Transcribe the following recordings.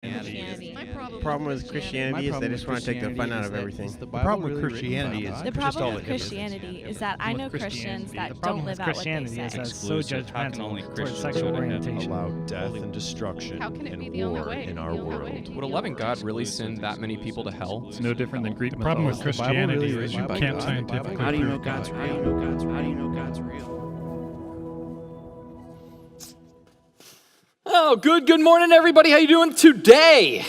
Christianity. My problem with Christianity is they just want to take the fun out of everything. The problem with Christianity is The just problem all with it is. Christianity is that I know Christians that don't live out what they Christianity is say. that it's so Exclusive. How can only judgmental towards Christians sexual go to heaven? orientation. Allow death and destruction How can it be and the only war way? in The our only way. world. Would a loving God really send that many people to hell? It's no different than Greek The problem with mythology. Christianity really is is you by can't God. scientifically How do you know prove God's God. real? How do you know God's real? Oh, good morning, everybody. How you doing today?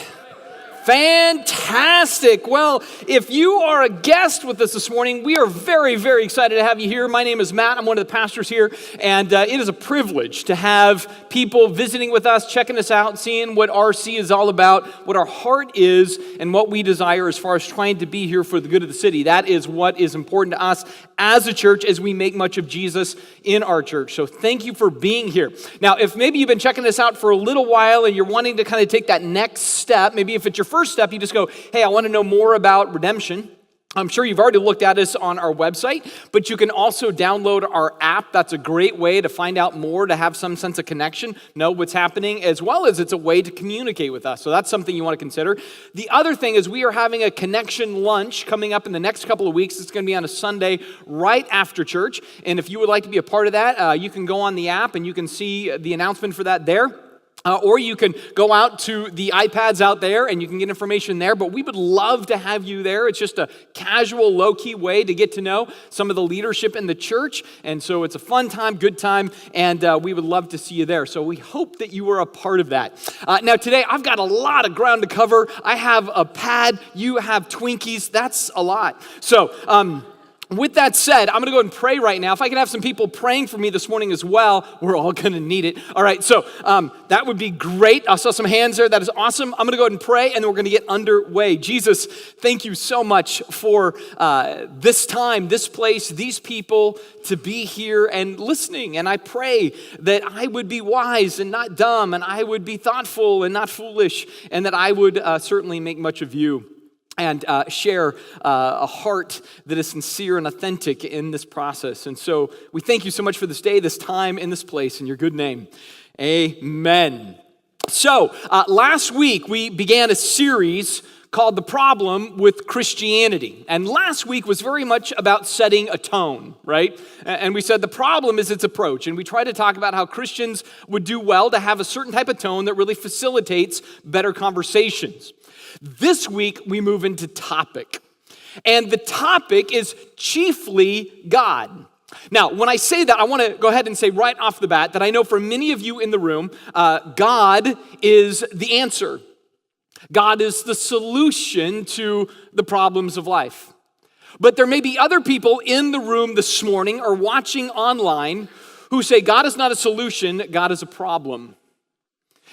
Fantastic. Well, if you are a guest with us this morning, we are very, very excited to have you here. My name is Matt. I'm one of the pastors here, and it is a privilege to have people visiting with us, checking us out, seeing what RC is all about, what our heart is, and what we desire as far as trying to be here for the good of the city. That is what is important to us as a church as we make much of Jesus in our church. So thank you for being here. Now, if maybe you've been checking this out for a little while and you're wanting to kind of take that next step, maybe if it's your first step, you just go, hey, I want to know more about redemption. I'm sure you've already looked at us on our website, but you can also download our app. That's a great way to find out more, to have some sense of connection, know what's happening, as well as it's a way to communicate with us. So that's something you want to consider. The other thing is we are having a connection lunch coming up in the next couple of weeks. It's going to be on a Sunday right after church. And if you would like to be a part of that, you can go on the app and you can see the announcement for that there. Or you can go out to the iPads out there and you can get information there, but we would love to have you there. It's just a casual, low-key way to get to know some of the leadership in the church, and so it's a fun time, good time, and we would love to see you there. So we hope that you are a part of that. Now today, I've got a lot of ground to cover. I have a pad, you have Twinkies, that's a lot. So, with that said, I'm going to go ahead and pray right now. If I can have some people praying for me this morning as well, we're all going to need it. All right, so that would be great. I saw some hands there. That is awesome. I'm going to go ahead and pray, and then we're going to get underway. Jesus, thank you so much for this time, this place, these people to be here and listening. And I pray that I would be wise and not dumb, and I would be thoughtful and not foolish, and that I would certainly make much of you. And share a heart that is sincere and authentic in this process. And so we thank you so much for this day, this time, in this place, in your good name. Amen. So last week we began a series called The Problem with Christianity. And last week was very much about setting a tone, right? And we said the problem is its approach. And we tried to talk about how Christians would do well to have a certain type of tone that really facilitates better conversations. This week, we move into topic. And the topic is chiefly God. Now, when I say that, I want to go ahead and say right off the bat that I know for many of you in the room, God is the answer. God is the solution to the problems of life. But there may be other people in the room this morning or watching online who say God is not a solution, God is a problem.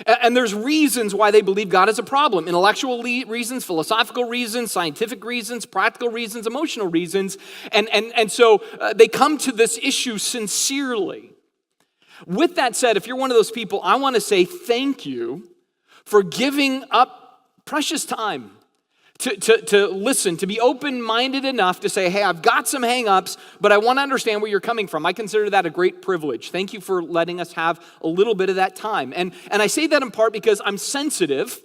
And there's reasons why they believe God is a problem. Intellectual reasons, philosophical reasons, scientific reasons, practical reasons, emotional reasons. And so they come to this issue sincerely. With that said, if you're one of those people, I want to say thank you for giving up precious time to listen, to be open-minded enough to say, hey, I've got some hang-ups, but I want to understand where you're coming from. I consider that a great privilege. Thank you for letting us have a little bit of that time. And I say that in part because I'm sensitive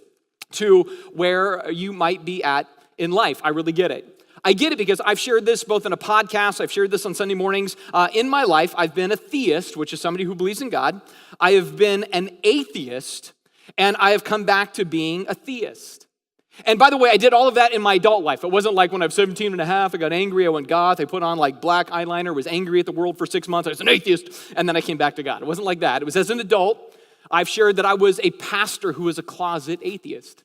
to where you might be at in life. I really get it. I get it because I've shared this both in a podcast, I've shared this on Sunday mornings. In my life, I've been a theist, which is somebody who believes in God. I have been an atheist, and I have come back to being a theist. And by the way, I did all of that in my adult life. It wasn't like when I was 17 and a half, I got angry, I went goth, I put on like black eyeliner, was angry at the world for 6 months, I was an atheist, and then I came back to God. It wasn't like that. It was as an adult, I've shared that I was a pastor who was a closet atheist,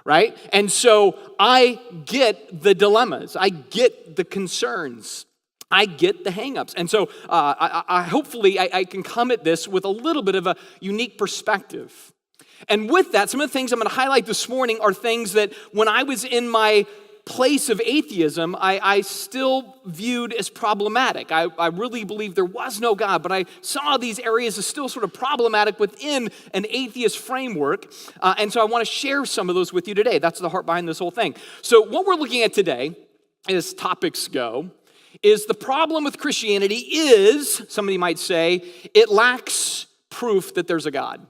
right? And so I get the dilemmas, I get the concerns, I get the hangups. And so hopefully I can come at this with a little bit of a unique perspective. And with that, some of the things I'm going to highlight this morning are things that when I was in my place of atheism, I still viewed as problematic. I really believed there was no God, but I saw these areas as still sort of problematic within an atheist framework. And so I want to share some of those with you today. That's the heart behind this whole thing. So what we're looking at today, as topics go, is the problem with Christianity is, somebody might say, it lacks proof that there's a God.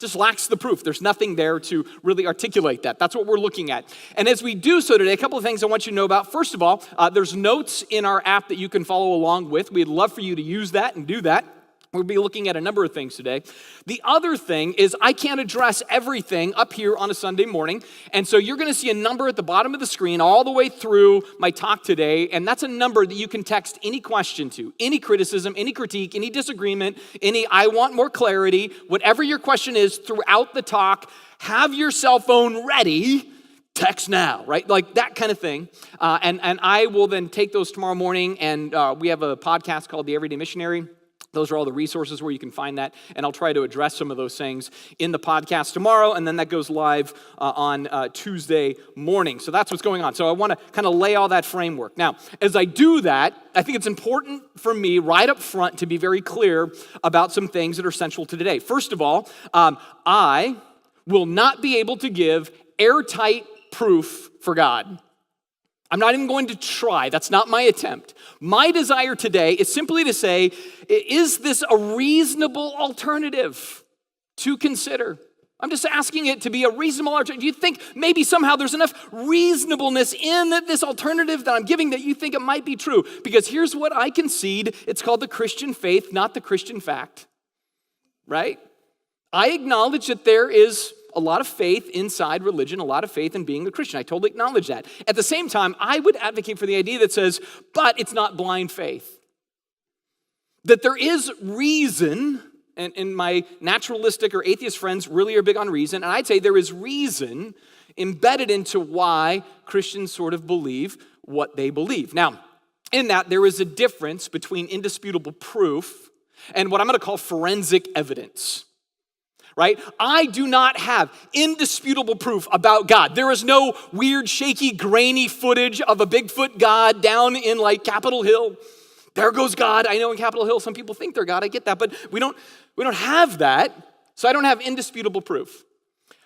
Just lacks the proof. There's nothing there to really articulate that. That's what we're looking at. And as we do so today, a couple of things I want you to know about. First of all, there's notes in our app that you can follow along with. We'd love for you to use that and do that. We'll be looking at a number of things today. The other thing is I can't address everything up here on a Sunday morning. And so you're going to see a number at the bottom of the screen all the way through my talk today. And that's a number that you can text any question to, any criticism, any critique, any disagreement, any I want more clarity, whatever your question is throughout the talk, have your cell phone ready. Text now, right? Like that kind of thing. And I will then take those tomorrow morning. And we have a podcast called The Everyday Missionary. Those are all the resources where you can find that, and I'll try to address some of those things in the podcast tomorrow, and then that goes live on Tuesday morning. So that's what's going on. So I want to kind of lay all that framework. Now, as I do that, I think it's important for me right up front to be very clear about some things that are central to today. First of all, I will not be able to give airtight proof for God. I'm not even going to try. That's not my attempt. My desire today is simply to say, is this a reasonable alternative to consider? I'm just asking it to be a reasonable alternative. Do you think maybe somehow there's enough reasonableness in this alternative that I'm giving that you think it might be true? Because here's what I concede. It's called the Christian faith, not the Christian fact. Right? I acknowledge that there is a lot of faith inside religion, a lot of faith in being a Christian. I totally acknowledge that. At the same time, I would advocate for the idea that says, but it's not blind faith. That there is reason, and my naturalistic or atheist friends really are big on reason, and I'd say there is reason embedded into why Christians sort of believe what they believe. Now, in that, there is a difference between indisputable proof and what I'm going to call forensic evidence. Right? I do not have indisputable proof about God. There is no weird, shaky, grainy footage of a Bigfoot God down in like Capitol Hill. There goes God. I know in Capitol Hill some people think they're God. I get that, but we don't have that. So I don't have indisputable proof.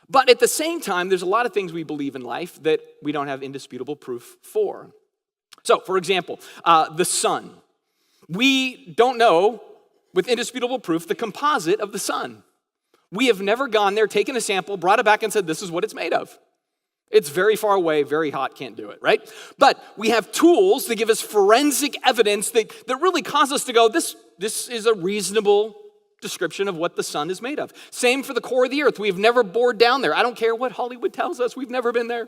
But at the same time, there's a lot of things we believe in life that we don't have indisputable proof for. So, for example, the sun. We don't know with indisputable proof the composite of the sun. We have never gone there, taken a sample, brought it back and said, this is what it's made of. It's very far away, very hot, can't do it, right? But we have tools that give us forensic evidence that really cause us to go, this is a reasonable description of what the sun is made of. Same for the core of the earth. We've never bored down there. I don't care what Hollywood tells us. We've never been there,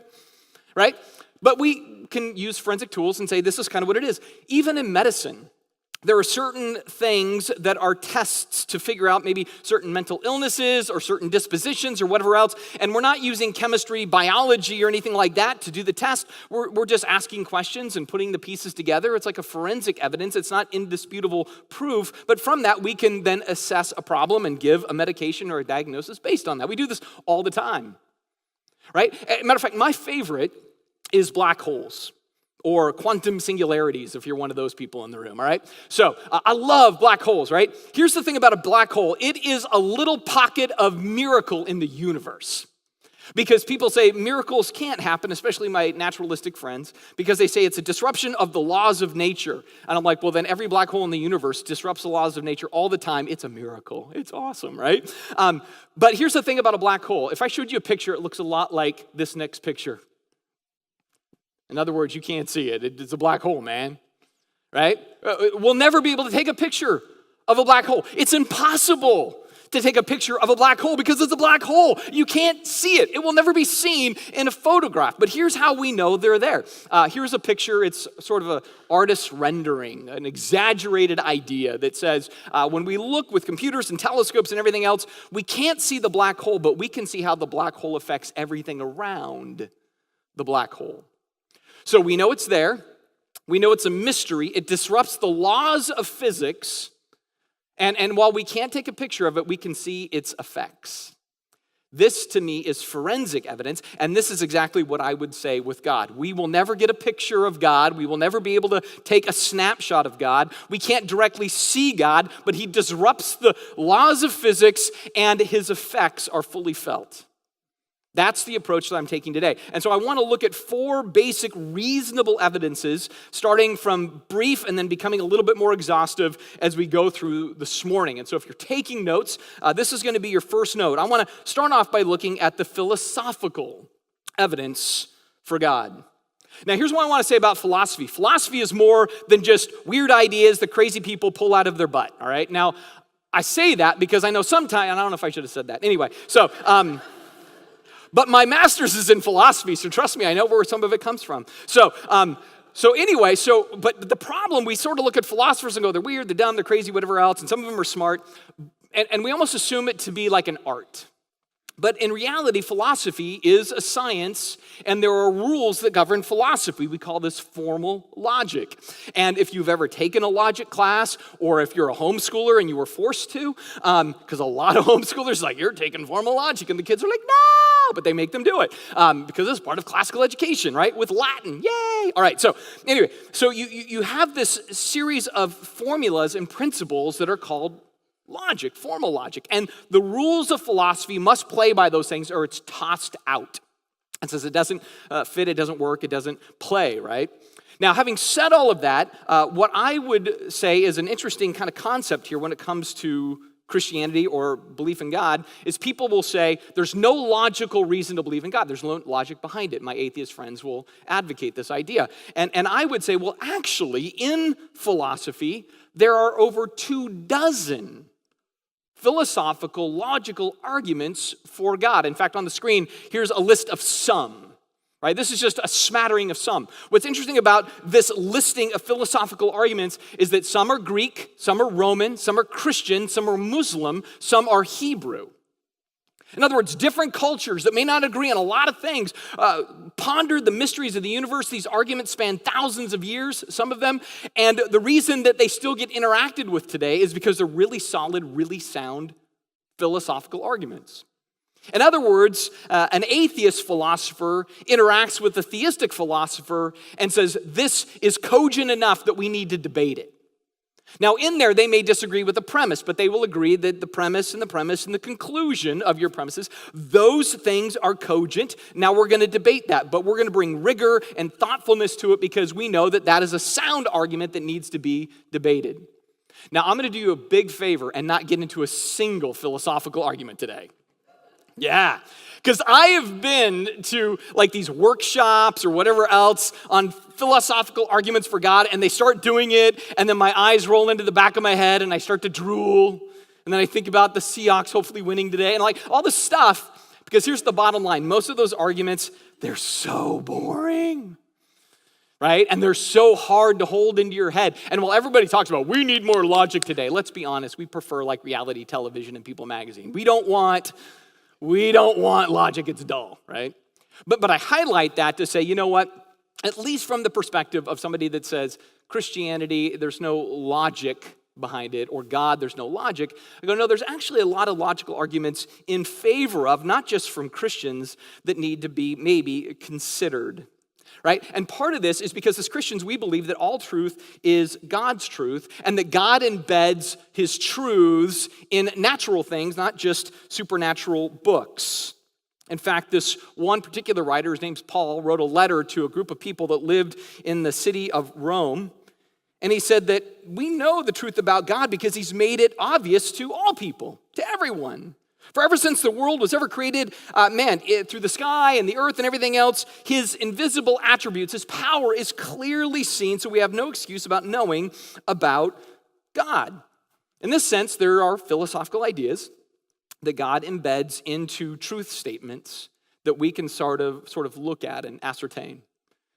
right? But we can use forensic tools and say, this is kind of what it is. Even in medicine, there are certain things that are tests to figure out maybe certain mental illnesses or certain dispositions or whatever else. And we're not using chemistry, biology, or anything like that to do the test. We're just asking questions and putting the pieces together. It's like a forensic evidence. It's not indisputable proof. But from that, we can then assess a problem and give a medication or a diagnosis based on that. We do this all the time, right? Matter of fact, my favorite is black holes. Or quantum singularities, if you're one of those people in the room, all right? So, I love black holes, right? Here's the thing about a black hole. It is a little pocket of miracle in the universe. Because people say miracles can't happen, especially my naturalistic friends, because they say it's a disruption of the laws of nature. And I'm like, well, then every black hole in the universe disrupts the laws of nature all the time. It's a miracle. It's awesome, right? But here's the thing about a black hole. If I showed you a picture, it looks a lot like this next picture. In other words, you can't see it. It's a black hole, man, right? We'll never be able to take a picture of a black hole. It's impossible to take a picture of a black hole because it's a black hole. You can't see it. It will never be seen in a photograph. But here's how we know they're there. Here's a picture. It's sort of an artist's rendering, an exaggerated idea that says when we look with computers and telescopes and everything else, we can't see the black hole, but we can see how the black hole affects everything around the black hole. So we know it's there. We know it's a mystery. It disrupts the laws of physics. And while we can't take a picture of it, we can see its effects. This, to me, is forensic evidence, and this is exactly what I would say with God. We will never get a picture of God. We will never be able to take a snapshot of God. We can't directly see God, but he disrupts the laws of physics, and his effects are fully felt. That's the approach that I'm taking today. And so I want to look at 4 basic reasonable evidences, starting from brief and then becoming a little bit more exhaustive as we go through this morning. And so if you're taking notes, this is going to be your first note. I want to start off by looking at the philosophical evidence for God. Now, here's what I want to say about philosophy. Philosophy is more than just weird ideas that crazy people pull out of their butt, all right? Now, I say that because I know sometimes, and I don't know if I should have said that. Anyway, but my master's is in philosophy, so trust me, I know where some of it comes from. But the problem, we sort of look at philosophers and go, they're weird, they're dumb, they're crazy, whatever else, and some of them are smart, and we almost assume it to be like an art. But in reality, philosophy is a science, and there are rules that govern philosophy. We call this formal logic. And if you've ever taken a logic class, or if you're a homeschooler and you were forced to, because a lot of homeschoolers are like, you're taking formal logic, and the kids are like, no, but they make them do it, because it's part of classical education, right, with Latin, yay! All right, so anyway, so you have this series of formulas and principles that are called logic, formal logic. And the rules of philosophy must play by those things or it's tossed out. It says it doesn't fit, it doesn't work, it doesn't play, right? Now, having said all of that, what I would say is an interesting kind of concept here when it comes to Christianity or belief in God is people will say there's no logical reason to believe in God. There's no logic behind it. My atheist friends will advocate this idea. And I would say, well, actually, in philosophy, there are over 24 philosophical, logical arguments for God. In fact, on the screen, here's a list of some. Right? This is just a smattering of some. What's interesting about this listing of philosophical arguments is that some are Greek, some are Roman, some are Christian, some are Muslim, some are Hebrew. In other words, different cultures that may not agree on a lot of things pondered the mysteries of the universe. These arguments span thousands of years, some of them. And the reason that they still get interacted with today is because they're really solid, really sound philosophical arguments. In other words, an atheist philosopher interacts with a theistic philosopher and says, this is cogent enough that we need to debate it. Now, in there, they may disagree with the premise, but they will agree that the premise and the conclusion of your premises, those things are cogent. Now, we're going to debate that, but we're going to bring rigor and thoughtfulness to it because we know that that is a sound argument that needs to be debated. Now, I'm going to do you a big favor and not get into a single philosophical argument today. Yeah, because I have been to like these workshops or whatever else on philosophical arguments for God, and they start doing it, and then my eyes roll into the back of my head, and I start to drool, and then I think about the Seahawks hopefully winning today, and like all this stuff, because here's the bottom line. Most of those arguments, they're so boring, right? And they're so hard to hold into your head. And while everybody talks about, we need more logic today, let's be honest, we prefer like reality television and People magazine. We don't want logic, it's dull, right? But I highlight that to say, you know what? At least from the perspective of somebody that says Christianity, there's no logic behind it, or God, there's no logic. I go, no, there's actually a lot of logical arguments in favor of, not just from Christians, that need to be maybe considered. Right? And part of this is because as Christians, we believe that all truth is God's truth and that God embeds his truths in natural things, not just supernatural books. In fact, this one particular writer, his name's Paul, wrote a letter to a group of people that lived in the city of Rome. And he said that we know the truth about God because he's made it obvious to all people, to everyone. For ever since the world was ever created, through the sky and the earth and everything else, his invisible attributes, his power is clearly seen, so we have no excuse about knowing about God. In this sense, there are philosophical ideas that God embeds into truth statements that we can sort of look at and ascertain.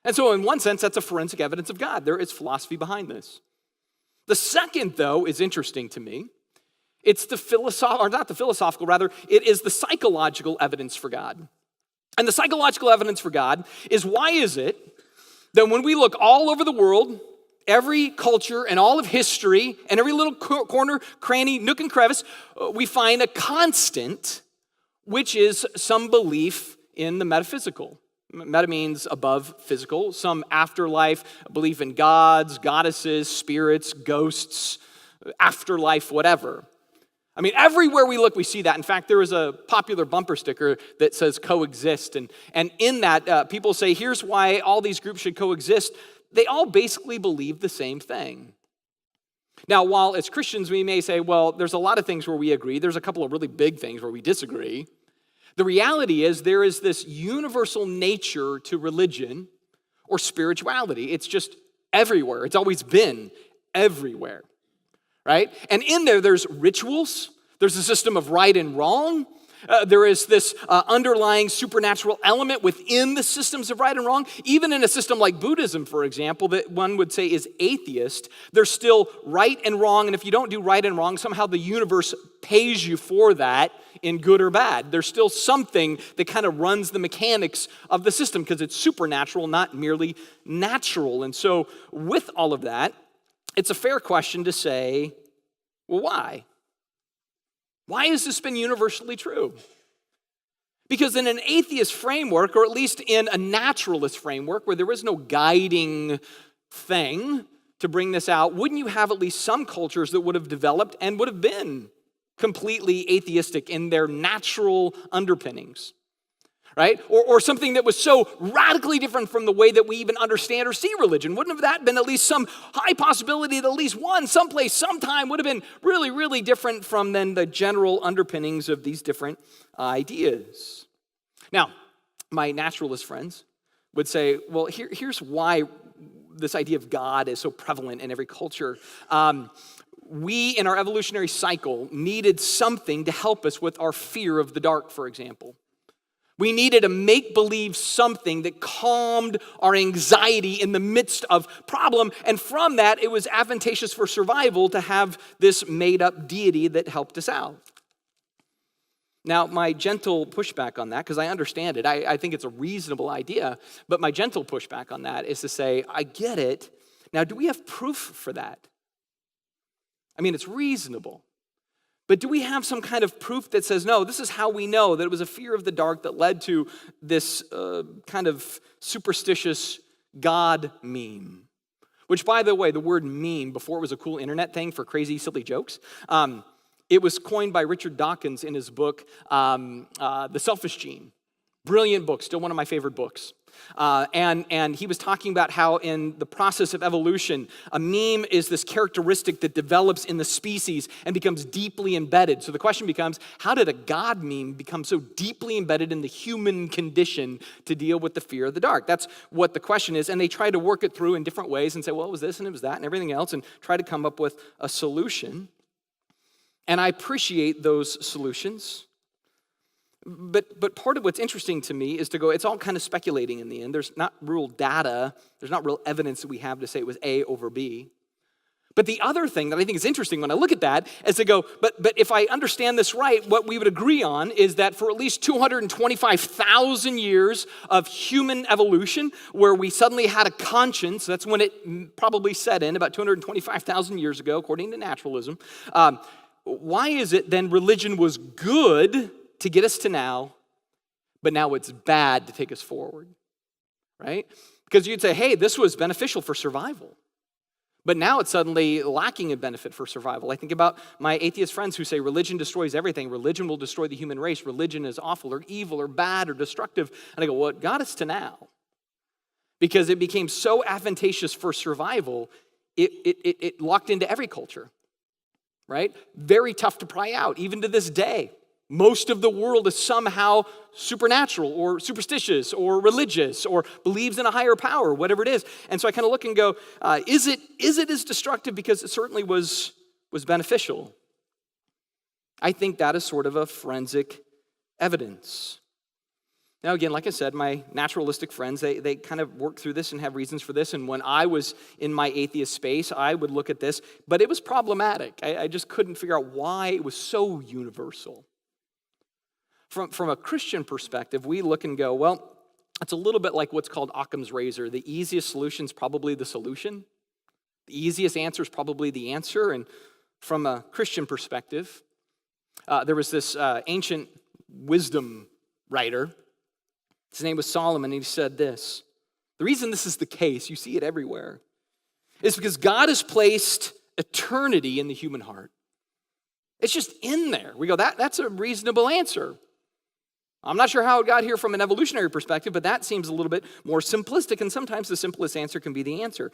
And so in one sense, that's a forensic evidence of God. There is philosophy behind this. The second, though, is interesting to me. It's it is the psychological evidence for God. And the psychological evidence for God is, why is it that when we look all over the world, every culture and all of history and every little corner, cranny, nook and crevice, we find a constant, which is some belief in the metaphysical. Meta means above physical, some afterlife, belief in gods, goddesses, spirits, ghosts, afterlife, whatever. I mean, everywhere we look, we see that. In fact, there is a popular bumper sticker that says coexist. And in that, people say, here's why all these groups should coexist. They all basically believe the same thing. Now, while as Christians, we may say, well, there's a lot of things where we agree. There's a couple of really big things where we disagree. The reality is there is this universal nature to religion or spirituality. It's just everywhere. It's always been everywhere, right? And in there's rituals. There's a system of right and wrong. There is this underlying supernatural element within the systems of right and wrong. Even in a system like Buddhism, for example, that one would say is atheist, there's still right and wrong. And if you don't do right and wrong, somehow the universe pays you for that in good or bad. There's still something that kind of runs the mechanics of the system because it's supernatural, not merely natural. And so with all of that, it's a fair question to say, well, why? Why has this been universally true? Because in an atheist framework, or at least in a naturalist framework, where there is no guiding thing to bring this out, wouldn't you have at least some cultures that would have developed and would have been completely atheistic in their natural underpinnings? Right? Or something that was so radically different from the way that we even understand or see religion. Wouldn't have that been at least some high possibility that at least one, someplace, sometime would have been really, really different from then the general underpinnings of these different ideas? Now, my naturalist friends would say, well, here's why this idea of God is so prevalent in every culture. We, in our evolutionary cycle, needed something to help us with our fear of the dark, for example. We needed a make-believe something that calmed our anxiety in the midst of problem. And from that, it was advantageous for survival to have this made-up deity that helped us out. Now, my gentle pushback on that, because I understand it, I think it's a reasonable idea, but my gentle pushback on that is to say, I get it. Now, do we have proof for that? I mean, it's reasonable. But do we have some kind of proof that says, no, this is how we know that it was a fear of the dark that led to this kind of superstitious God meme? Which, by the way, the word meme, before it was a cool internet thing for crazy, silly jokes, it was coined by Richard Dawkins in his book, The Selfish Gene. Brilliant book, still one of my favorite books. And he was talking about how in the process of evolution, a meme is this characteristic that develops in the species and becomes deeply embedded. So the question becomes, how did a God meme become so deeply embedded in the human condition to deal with the fear of the dark? That's what the question is. And they try to work it through in different ways and say, well, it was this and it was that and everything else, and try to come up with a solution. And I appreciate those solutions. But part of what's interesting to me is to go, it's all kind of speculating in the end. There's not real data. There's not real evidence that we have to say it was A over B. But the other thing that I think is interesting when I look at that is to go, but if I understand this right, what we would agree on is that for at least 225,000 years of human evolution, where we suddenly had a conscience, that's when it probably set in about 225,000 years ago, according to naturalism. Why is it then religion was good to get us to now, but now it's bad to take us forward, right? Because you'd say, hey, this was beneficial for survival, but now it's suddenly lacking in benefit for survival. I think about my atheist friends who say religion destroys everything. Religion will destroy the human race. Religion is awful or evil or bad or destructive. And I go, well, it got us to now because it became so advantageous for survival, it locked into every culture, right? Very tough to pry out, even to this day. Most of the world is somehow supernatural or superstitious or religious or believes in a higher power, whatever it is. And so I kind of look and go, is it as destructive? Because it certainly was beneficial. I think that is sort of a forensic evidence. Now, again, like I said, my naturalistic friends, they kind of work through this and have reasons for this. And when I was in my atheist space, I would look at this, but it was problematic. I just couldn't figure out why it was so universal. From a Christian perspective, we look and go, well, it's a little bit like what's called Occam's razor. The easiest solution is probably the solution. The easiest answer is probably the answer. And from a Christian perspective, there was this ancient wisdom writer. His name was Solomon, and he said this. The reason this is the case, you see it everywhere, is because God has placed eternity in the human heart. It's just in there. We go, that's a reasonable answer. I'm not sure how it got here from an evolutionary perspective, but that seems a little bit more simplistic, and sometimes the simplest answer can be the answer.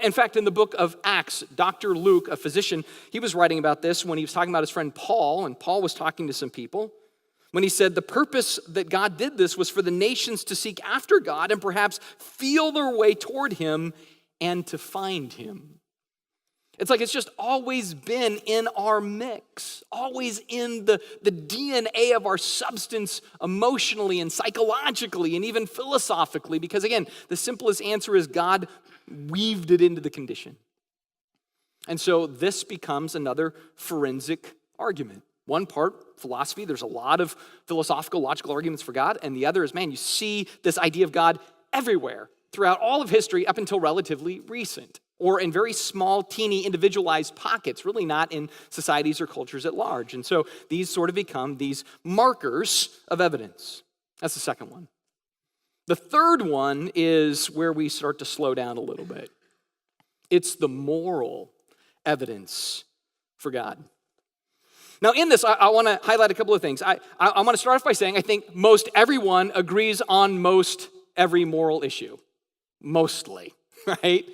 In fact, in the book of Acts, Dr. Luke, a physician, he was writing about this when he was talking about his friend Paul, and Paul was talking to some people, when he said the purpose that God did this was for the nations to seek after God and perhaps feel their way toward him and to find him. It's like it's just always been in our mix, always in the DNA of our substance emotionally and psychologically and even philosophically, because again, the simplest answer is God weaved it into the condition. And so this becomes another forensic argument. One part, philosophy, there's a lot of philosophical, logical arguments for God, and the other is, man, you see this idea of God everywhere throughout all of history up until relatively recent, or in very small, teeny, individualized pockets, really not in societies or cultures at large. And so these sort of become these markers of evidence. That's the second one. The third one is where we start to slow down a little bit. It's the moral evidence for God. Now in this, I want to highlight a couple of things. I want to start off by saying I think most everyone agrees on most every moral issue. Mostly, right?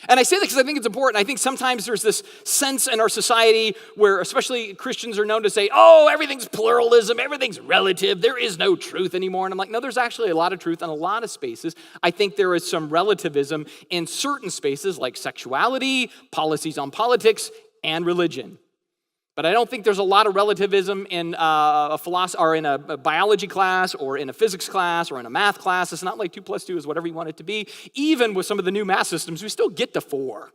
And I say that because I think it's important. I think sometimes there's this sense in our society where especially Christians are known to say, oh, everything's pluralism, everything's relative, there is no truth anymore. And I'm like, no, there's actually a lot of truth in a lot of spaces. I think there is some relativism in certain spaces like sexuality, policies on politics, and religion. But I don't think there's a lot of relativism in a philosophy or in a biology class or in a physics class or in a math class. It's not like 2 + 2 is whatever you want it to be. Even with some of the new math systems, we still get to 4.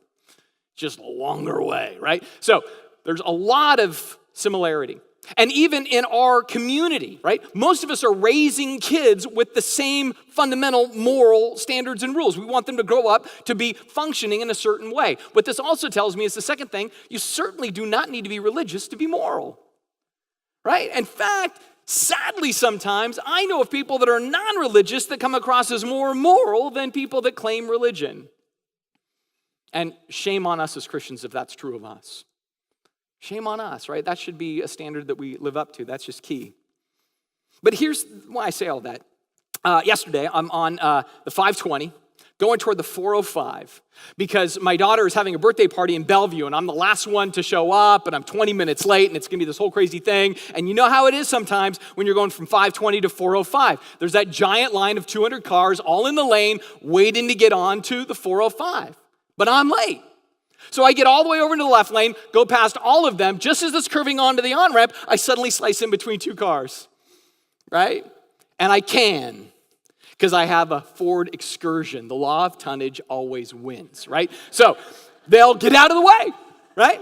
Just a longer way, right? So there's a lot of similarity. And even in our community, right? Most of us are raising kids with the same fundamental moral standards and rules. We want them to grow up to be functioning in a certain way. What this also tells me is the second thing, you certainly do not need to be religious to be moral, right? In fact, sadly sometimes, I know of people that are non-religious that come across as more moral than people that claim religion. And shame on us as Christians if that's true of us. Shame on us, right? That should be a standard that we live up to. That's just key. But here's why I say all that. Yesterday, I'm on the 520, going toward the 405, because my daughter is having a birthday party in Bellevue, and I'm the last one to show up, and I'm 20 minutes late, and it's going to be this whole crazy thing. And you know how it is sometimes when you're going from 520 to 405. There's that giant line of 200 cars all in the lane waiting to get on to the 405. But I'm late. So I get all the way over into the left lane, go past all of them. Just as it's curving onto the on-ramp, I suddenly slice in between 2 cars, right? And I can, because I have a Ford Excursion. The law of tonnage always wins, right? So they'll get out of the way, right?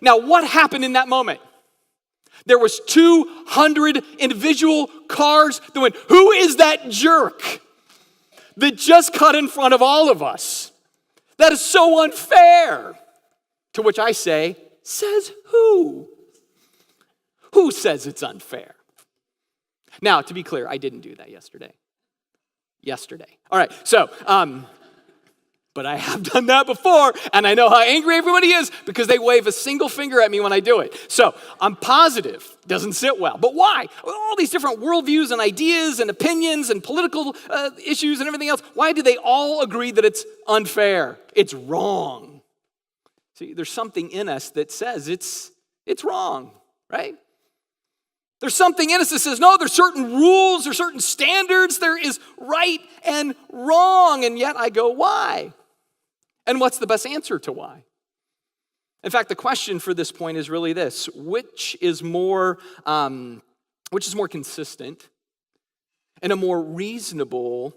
Now, what happened in that moment? There was 200 individual cars that went, who is that jerk that just cut in front of all of us? That is so unfair. To which I say, says who? Who says it's unfair? Now, to be clear, I didn't do that yesterday. All right, so, but I have done that before, and I know how angry everybody is because they wave a single finger at me when I do it. So I'm positive it doesn't sit well. But why? All these different worldviews and ideas and opinions and political issues and everything else, why do they all agree that it's unfair? It's wrong. See, there's something in us that says it's wrong, right? There's something in us that says, no, there's certain rules, there's certain standards, there is right and wrong, and yet I go, why? And what's the best answer to why? In fact, the question for this point is really this: which is more consistent and a more reasonable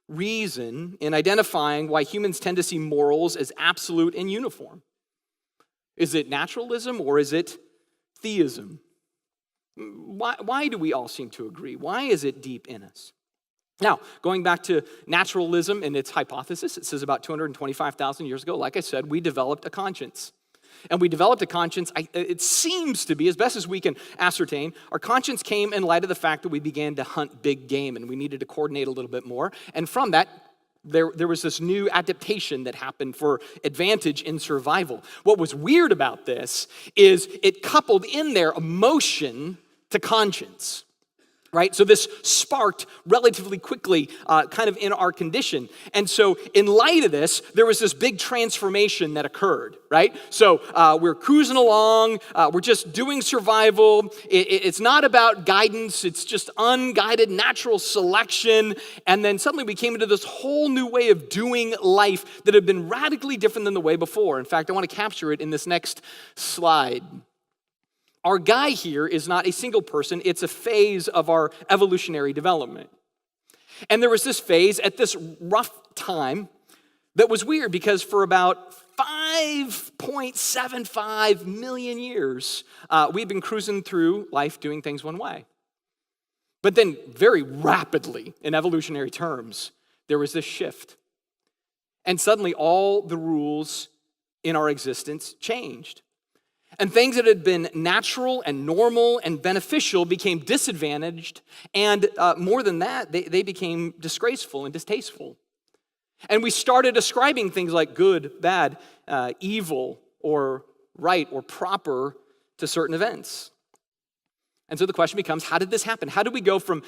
reason in identifying why humans tend to see morals as absolute and uniform? Is it naturalism or is it theism? Why do we all seem to agree? Why is it deep in us? Now, going back to naturalism and its hypothesis, it says about 225,000 years ago, like I said, we developed a conscience. And we developed a conscience, it seems to be, as best as we can ascertain, our conscience came in light of the fact that we began to hunt big game and we needed to coordinate a little bit more. And from that There was this new adaptation that happened for advantage in survival. What was weird about this is it coupled in there emotion to conscience. Right? So this sparked relatively quickly kind of in our condition. And so in light of this, there was this big transformation that occurred, right? So we're cruising along. We're just doing survival. It's not about guidance. It's just unguided natural selection. And then suddenly we came into this whole new way of doing life that had been radically different than the way before. In fact, I want to capture it in this next slide. Our guy here is not a single person, it's a phase of our evolutionary development. And there was this phase at this rough time that was weird because for about 5.75 million years, we've been cruising through life doing things one way. But then very rapidly, in evolutionary terms, there was this shift. And suddenly all the rules in our existence changed. And things that had been natural and normal and beneficial became disadvantaged, and more than that, they became disgraceful and distasteful. And we started ascribing things like good, bad, evil, or right, or proper to certain events. And so the question becomes, how did this happen? How did we go from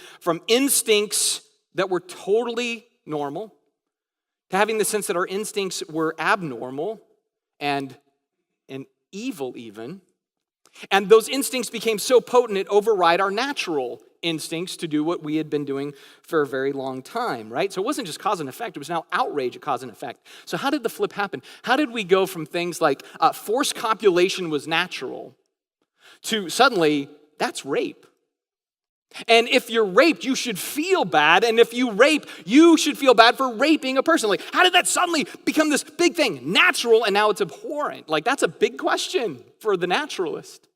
instincts that were totally normal to having the sense that our instincts were abnormal and evil even, and those instincts became so potent it override our natural instincts to do what we had been doing for a very long time, right? So it wasn't just cause and effect, it was now outrage at cause and effect. So how did the flip happen? How did we go from things like forced copulation was natural to suddenly, that's rape? And if you're raped, you should feel bad. And if you rape, you should feel bad for raping a person. Like, how did that suddenly become this big thing? Natural, and now it's abhorrent. Like, that's a big question for the naturalist.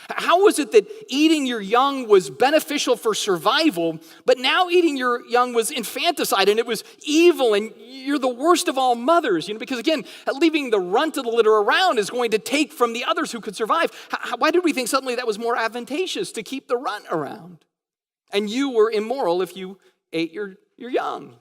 How was it that eating your young was beneficial for survival, but now eating your young was infanticide and it was evil and you're the worst of all mothers? Because again, leaving the runt of the litter around is going to take from the others who could survive. Why did we think suddenly that was more advantageous to keep the runt around? And you were immoral if you ate your young.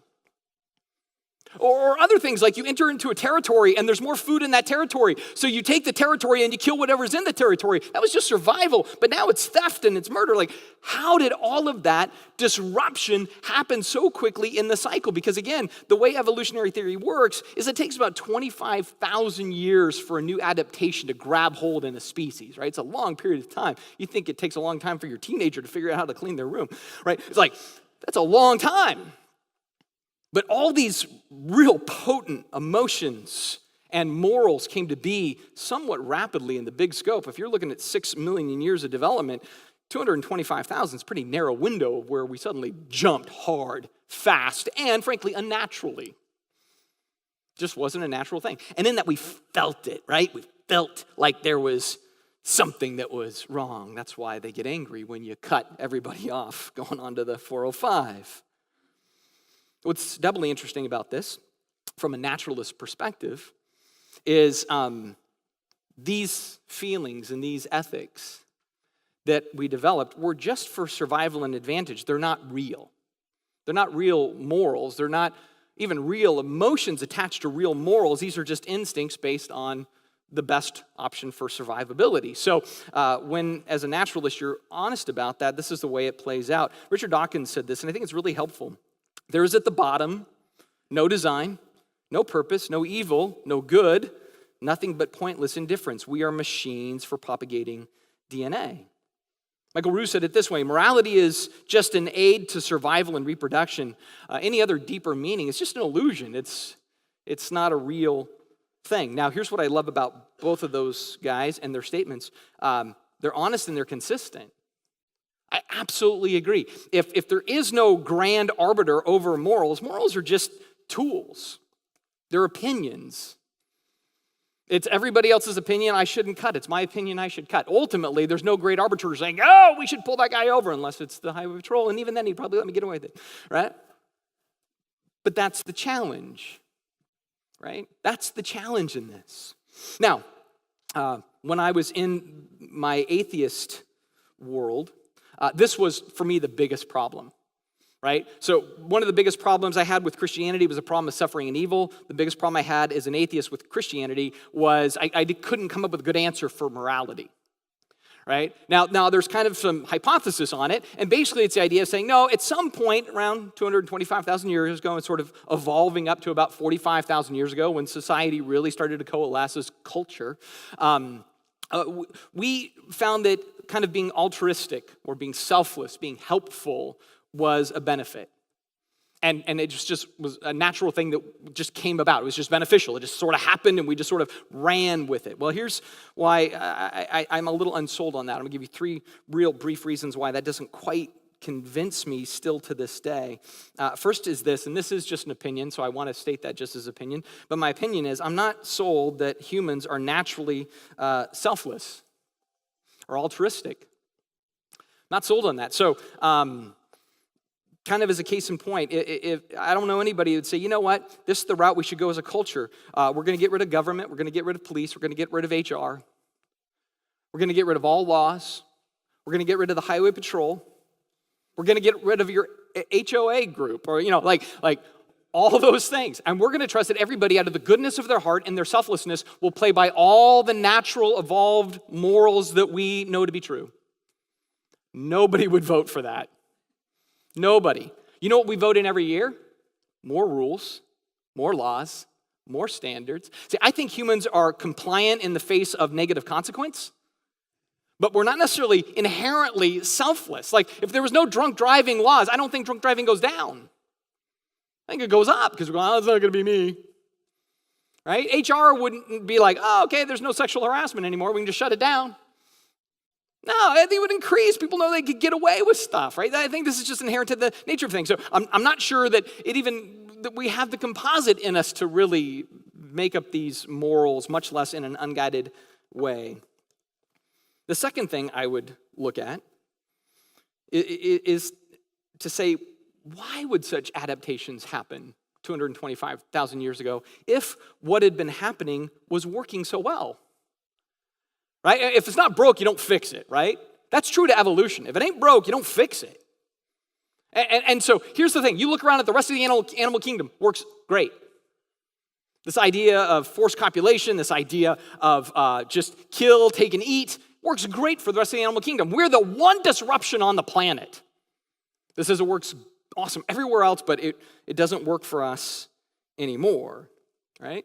Or other things like you enter into a territory and there's more food in that territory. So you take the territory and you kill whatever's in the territory. That was just survival, but now it's theft and it's murder. Like, how did all of that disruption happen so quickly in the cycle? Because again, the way evolutionary theory works is it takes about 25,000 years for a new adaptation to grab hold in a species, right? It's a long period of time. You think it takes a long time for your teenager to figure out how to clean their room, right? It's like, that's a long time. But all these real potent emotions and morals came to be somewhat rapidly in the big scope. If you're looking at 6 million years of development, 225,000 is a pretty narrow window of where we suddenly jumped hard, fast, and frankly, unnaturally. Just wasn't a natural thing. And in that we felt it, right? We felt like there was something that was wrong. That's why they get angry when you cut everybody off going onto the 405. What's doubly interesting about this, from a naturalist perspective, is these feelings and these ethics that we developed were just for survival and advantage. They're not real. They're not real morals. They're not even real emotions attached to real morals. These are just instincts based on the best option for survivability. So when, as a naturalist, you're honest about that, this is the way it plays out. Richard Dawkins said this, and I think it's really helpful. There is at the bottom no design, no purpose, no evil, no good, nothing but pointless indifference. We are machines for propagating DNA. Michael Roux said it this way: morality is just an aid to survival and reproduction. Any other deeper meaning is just an illusion. It's not a real thing. Now, here's what I love about both of those guys and their statements. They're honest and they're consistent. I absolutely agree. If there is no grand arbiter over morals, morals are just tools. They're opinions. It's everybody else's opinion I shouldn't cut. It's my opinion I should cut. Ultimately, there's no great arbiter saying, oh, we should pull that guy over, unless it's the highway patrol, and even then he'd probably let me get away with it, right? But that's the challenge, right? That's the challenge in this. Now, when I was in my atheist world, this was, for me, the biggest problem. right? So one of the biggest problems I had with Christianity was a problem of suffering and evil. The biggest problem I had as an atheist with Christianity was I couldn't come up with a good answer for morality, right? Now there's kind of some hypothesis on it, and basically it's the idea of saying, no, at some point around 225,000 years ago and sort of evolving up to about 45,000 years ago when society really started to coalesce as culture, we found that kind of being altruistic or being selfless, being helpful was a benefit. And it just was a natural thing that just came about. It was just beneficial. It just sort of happened, and we just sort of ran with it. Well, here's why I'm a little unsold on that. I'm going to give you 3 real brief reasons why that doesn't quite convince me still to this day. First is this, and this is just an opinion, so I want to state that just as opinion. But my opinion is I'm not sold that humans are naturally selfless or altruistic. Not sold on that. So, kind of as a case in point, if I don't know anybody who would say, you know what, this is the route we should go as a culture. We're going to get rid of government. We're going to get rid of police. We're going to get rid of HR. We're going to get rid of all laws. We're going to get rid of the highway patrol. We're going to get rid of your HOA group, or, like all those things. And we're going to trust that everybody out of the goodness of their heart and their selflessness will play by all the natural, evolved morals that we know to be true. Nobody would vote for that. Nobody. You know what we vote in every year? More rules, more laws, more standards. See, I think humans are compliant in the face of negative consequence, but we're not necessarily inherently selfless. Like, if there was no drunk driving laws, I don't think drunk driving goes down. I think it goes up because we're going, oh, it's not going to be me. Right? HR wouldn't be like, oh, okay, there's no sexual harassment anymore. We can just shut it down. No, I think it would increase. People know they could get away with stuff, right? I think this is just inherent to the nature of things. So I'm not sure that that we have the composite in us to really make up these morals, much less in an unguided way. The second thing I would look at is to say, why would such adaptations happen 225,000 years ago if what had been happening was working so well? Right? If it's not broke, you don't fix it, right? That's true to evolution. If it ain't broke, you don't fix it. And so here's the thing. You look around at the rest of the animal kingdom, works great. This idea of forced copulation, this idea of just kill, take, and eat, works great for the rest of the animal kingdom. We're the one disruption on the planet. This says it works awesome everywhere else, but it doesn't work for us anymore, right?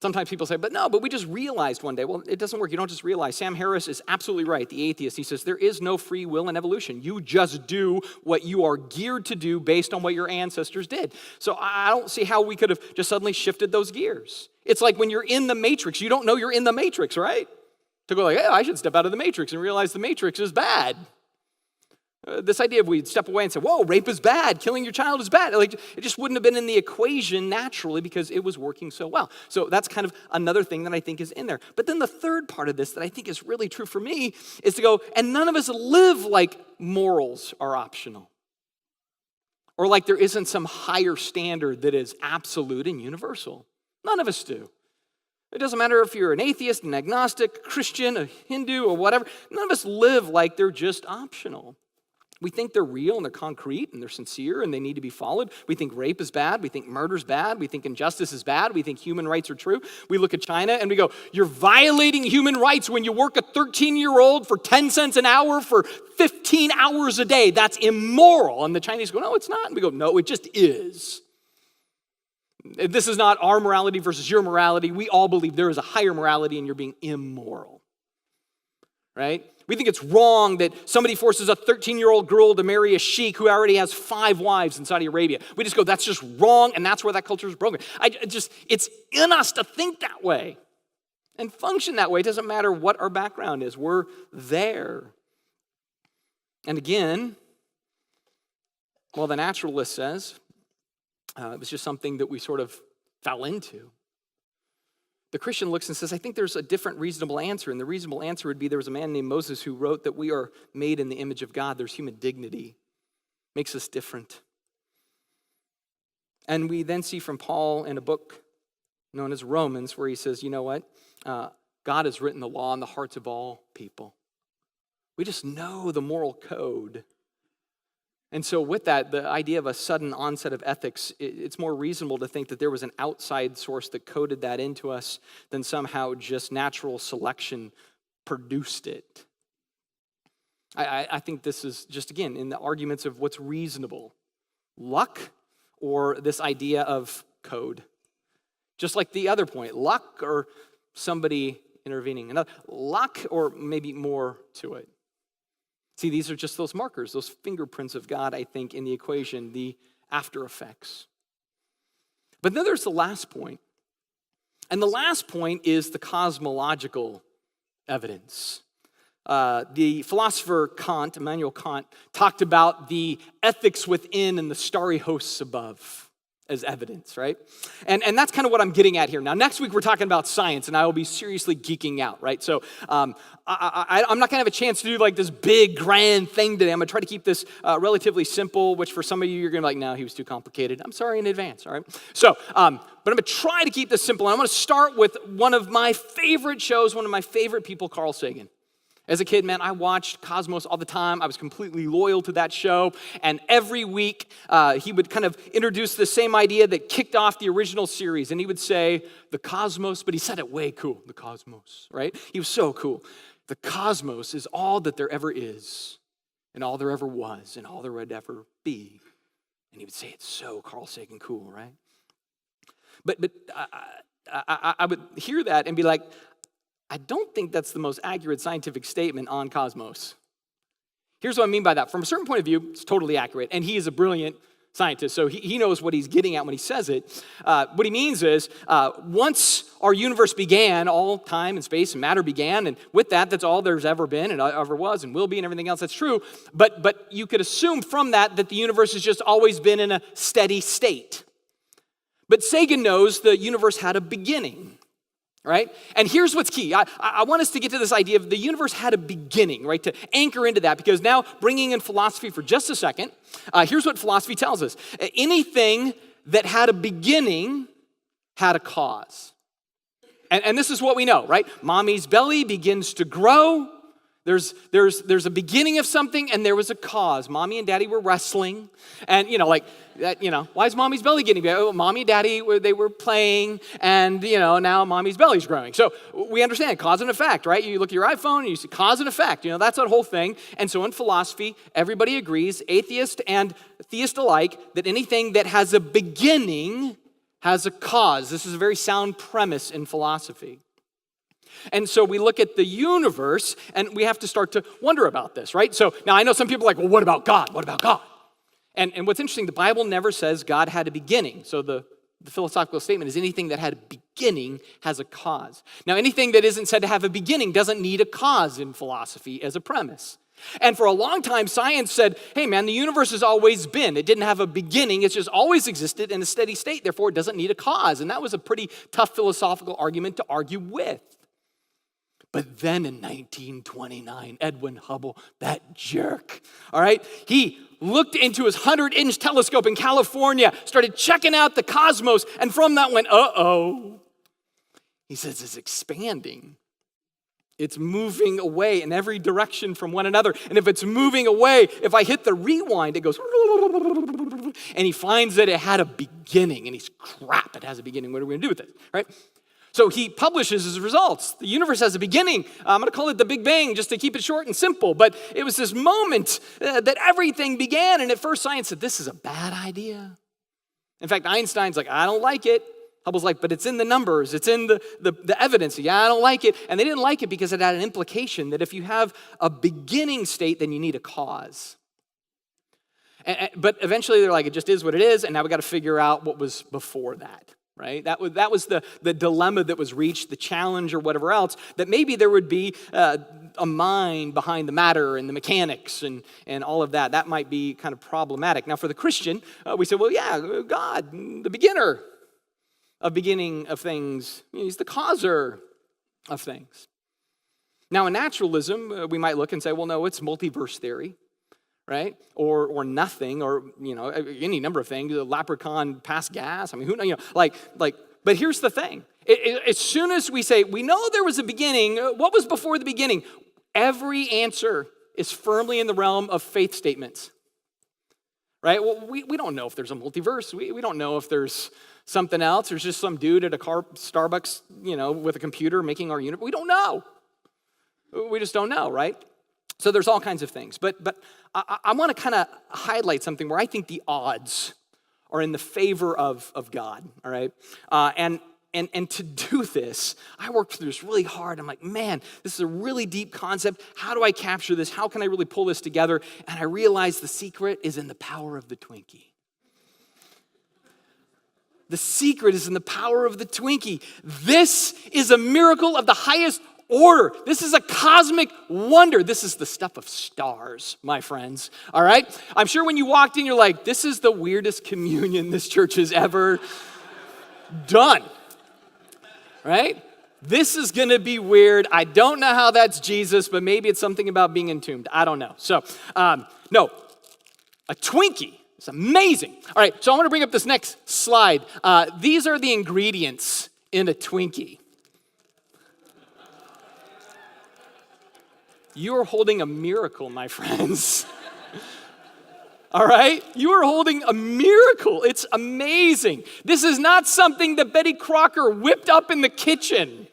Sometimes people say, but we just realized one day. Well, it doesn't work. You don't just realize. Sam Harris is absolutely right, the atheist. He says, there is no free will in evolution. You just do what you are geared to do based on what your ancestors did. So I don't see how we could have just suddenly shifted those gears. It's like when you're in the matrix, you don't know you're in the matrix, right? To go like, hey, I should step out of the matrix and realize the matrix is bad. This idea of we'd step away and say, whoa, rape is bad, killing your child is bad. Like, it just wouldn't have been in the equation naturally because it was working so well. So that's kind of another thing that I think is in there. But then the third part of this that I think is really true for me is to go, and none of us live like morals are optional. Or like there isn't some higher standard that is absolute and universal. None of us do. It doesn't matter if you're an atheist, an agnostic, Christian, a Hindu, or whatever. None of us live like they're just optional. We think they're real and they're concrete and they're sincere and they need to be followed. We think rape is bad. We think murder is bad. We think injustice is bad. We think human rights are true. We look at China and we go, you're violating human rights when you work a 13-year-old for 10 cents an hour for 15 hours a day. That's immoral. And the Chinese go, no, it's not. And we go, no, it just is. This is not our morality versus your morality. We all believe there is a higher morality and you're being immoral. Right? We think it's wrong that somebody forces a 13-year-old girl to marry a sheik who already has 5 wives in Saudi Arabia. We just go, that's just wrong, and that's where that culture is broken. It's in us to think that way and function that way. It doesn't matter what our background is. We're there. And again, well, the naturalist says it was just something that we sort of fell into. The Christian looks and says, I think there's a different reasonable answer. And the reasonable answer would be there was a man named Moses who wrote that we are made in the image of God. There's human dignity. Makes us different. And we then see from Paul in a book known as Romans where he says, you know what? God has written the law in the hearts of all people. We just know the moral code. And so with that, the idea of a sudden onset of ethics, it's more reasonable to think that there was an outside source that coded that into us than somehow just natural selection produced it. I think this is just, again, in the arguments of what's reasonable. Luck or this idea of code. Just like the other point, luck or somebody intervening. Another, luck or maybe more to it. See, these are just those markers, those fingerprints of God, I think, in the equation, the after effects. But then there's the last point. And the last point is the cosmological evidence. The philosopher Immanuel Kant, talked about the ethics within and the starry hosts above as evidence, right? And that's kind of what I'm getting at here. Now, next week we're talking about science, and I will be seriously geeking out, right? So I'm not going to have a chance to do like this big, grand thing today. I'm going to try to keep this relatively simple, which for some of you, you're going to be like, no, he was too complicated. I'm sorry in advance, all right? So, but I'm going to try to keep this simple, and I'm going to start with one of my favorite shows, one of my favorite people, Carl Sagan. As a kid, man, I watched Cosmos all the time. I was completely loyal to that show. And every week, he would kind of introduce the same idea that kicked off the original series. And he would say, the cosmos, but he said it way cool, the cosmos, right? He was so cool. The cosmos is all that there ever is, and all there ever was, and all there would ever be. And he would say it's so Carl Sagan cool, right? But I would hear that and be like, I don't think that's the most accurate scientific statement on cosmos. Here's what I mean by that. From a certain point of view, it's totally accurate. And he is a brilliant scientist, so he knows what he's getting at when he says it. What he means is, once our universe began, all time and space and matter began, and with that, that's all there's ever been and ever was and will be and everything else. That's true. But you could assume from that the universe has just always been in a steady state. But Sagan knows the universe had a beginning. Right? And here's what's key. I want us to get to this idea of the universe had a beginning, right? To anchor into that, because now bringing in philosophy for just a second, here's what philosophy tells us. Anything that had a beginning had a cause. And this is what we know, right? Mommy's belly begins to grow. There's a beginning of something, and there was a cause. Mommy and daddy were wrestling, and why is mommy's belly getting big? Oh, mommy and daddy they were playing, and now mommy's belly's growing. So we understand cause and effect, right? You look at your iPhone and you see cause and effect. That's that whole thing. And so in philosophy, everybody agrees, atheist and theist alike, that anything that has a beginning has a cause. This is a very sound premise in philosophy. And so we look at the universe, and we have to start to wonder about this, right? So now I know some people are like, well, what about God? What about God? And what's interesting, the Bible never says God had a beginning. So the philosophical statement is anything that had a beginning has a cause. Now, anything that isn't said to have a beginning doesn't need a cause in philosophy as a premise. And for a long time, science said, hey, man, the universe has always been. It didn't have a beginning. It's just always existed in a steady state. Therefore, it doesn't need a cause. And that was a pretty tough philosophical argument to argue with. But then in 1929, Edwin Hubble, that jerk, all right, he looked into his 100-inch telescope in California, started checking out the cosmos, and from that went, uh-oh. He says it's expanding. It's moving away in every direction from one another. And if it's moving away, if I hit the rewind, it goes, and he finds that it had a beginning. And he's, crap, it has a beginning. What are we going to do with it, right? So he publishes his results. The universe has a beginning. I'm going to call it the Big Bang just to keep it short and simple. But it was this moment that everything began. And at first science said, this is a bad idea. In fact, Einstein's like, I don't like it. Hubble's like, but it's in the numbers. It's in the evidence. Yeah, I don't like it. And they didn't like it because it had an implication that if you have a beginning state, then you need a cause. But eventually they're like, it just is what it is. And now we got to figure out what was before that. Right? That was the dilemma that was reached, the challenge or whatever else, that maybe there would be a mind behind the matter and the mechanics and all of that. That might be kind of problematic. Now for the Christian, we say, well, yeah, God, the beginner of beginning of things. He's the causer of things. Now in naturalism, we might look and say, well, no, it's multiverse theory. Right? Or nothing, or, any number of things, a leprechaun past gas. I mean, who knows, but here's the thing. As soon as we say, we know there was a beginning, what was before the beginning? Every answer is firmly in the realm of faith statements. right? Well, we don't know if there's a multiverse. We don't know if there's something else. There's just some dude at a Starbucks, with a computer making our universe. We don't know. We just don't know, right? So there's all kinds of things. But I want to kind of highlight something where I think the odds are in the favor of God, all right? And to do this, I worked through this really hard. I'm like, man, this is a really deep concept. How do I capture this? How can I really pull this together? And I realized the secret is in the power of the Twinkie. The secret is in the power of the Twinkie. This is a miracle of the highest order. This is a cosmic wonder. This is the stuff of stars, my friends, all right? I'm sure when you walked in, you're like, this is the weirdest communion this church has ever done, right? This is going to be weird. I don't know how that's Jesus, but maybe it's something about being entombed. I don't know. So, no, a Twinkie. It's amazing. All right, so I want to bring up this next slide. These are the ingredients in a Twinkie. You are holding a miracle, my friends. All right? You are holding a miracle. It's amazing. This is not something that Betty Crocker whipped up in the kitchen.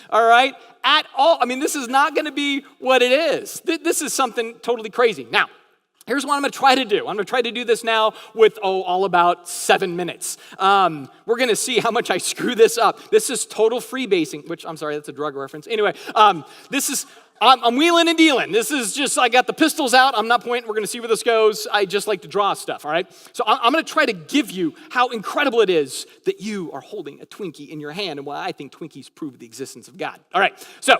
All right? At all. I mean, this is not going to be what it is. This is something totally crazy. Now, here's what I'm going to try to do. I'm going to try to do this now with, all about 7 minutes. We're going to see how much I screw this up. This is total freebasing, which, I'm sorry, that's a drug reference. Anyway, I'm wheeling and dealing. This is just, I got the pistols out. I'm not pointing. We're going to see where this goes. I just like to draw stuff, all right? So I'm going to try to give you how incredible it is that you are holding a Twinkie in your hand and why I think Twinkies prove the existence of God. All right, so I'm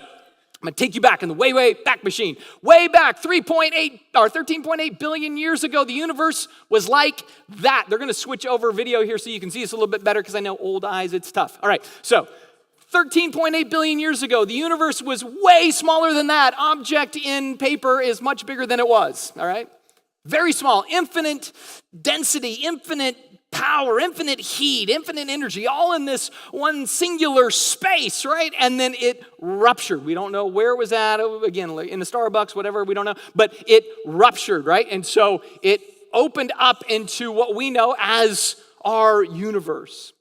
going to take you back in the way, way back machine. Way back 13.8 billion years ago, the universe was like that. They're going to switch over video here so you can see this a little bit better because I know old eyes, it's tough. All right, so 13.8 billion years ago, the universe was way smaller than that. Object in paper is much bigger than it was, all right? Very small, infinite density, infinite power, infinite heat, infinite energy, all in this one singular space, right? And then it ruptured. We don't know where it was at, again, in the Starbucks, whatever, we don't know, but it ruptured, right? And so it opened up into what we know as our universe.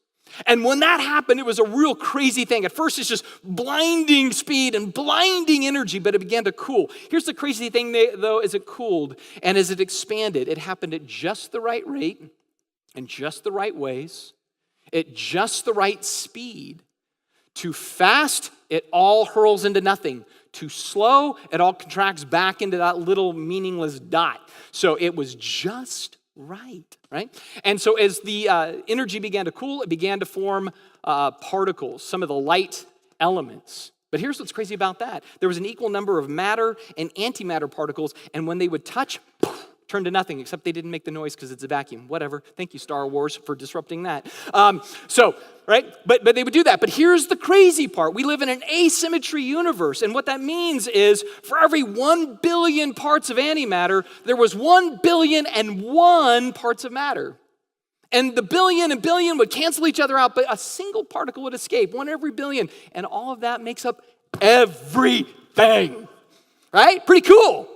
And when that happened, it was a real crazy thing. At first, it's just blinding speed and blinding energy, but it began to cool. Here's the crazy thing, though, as it cooled and as it expanded, it happened at just the right rate, in just the right ways, at just the right speed. Too fast, it all hurls into nothing. Too slow, it all contracts back into that little meaningless dot. So it was just right? And so as the energy began to cool, it began to form particles, some of the light elements. But here's what's crazy about that. There was an equal number of matter and antimatter particles, and when they would touch, turned to nothing, except they didn't make the noise because it's a vacuum. Whatever. Thank you, Star Wars, for disrupting that. Right? But they would do that. But here's the crazy part. We live in an asymmetry universe, and what that means is for every 1 billion parts of antimatter, there was 1 billion and 1 parts of matter. And the billion and billion would cancel each other out, but a single particle would escape, 1 every billion. And all of that makes up everything. Right? Pretty cool.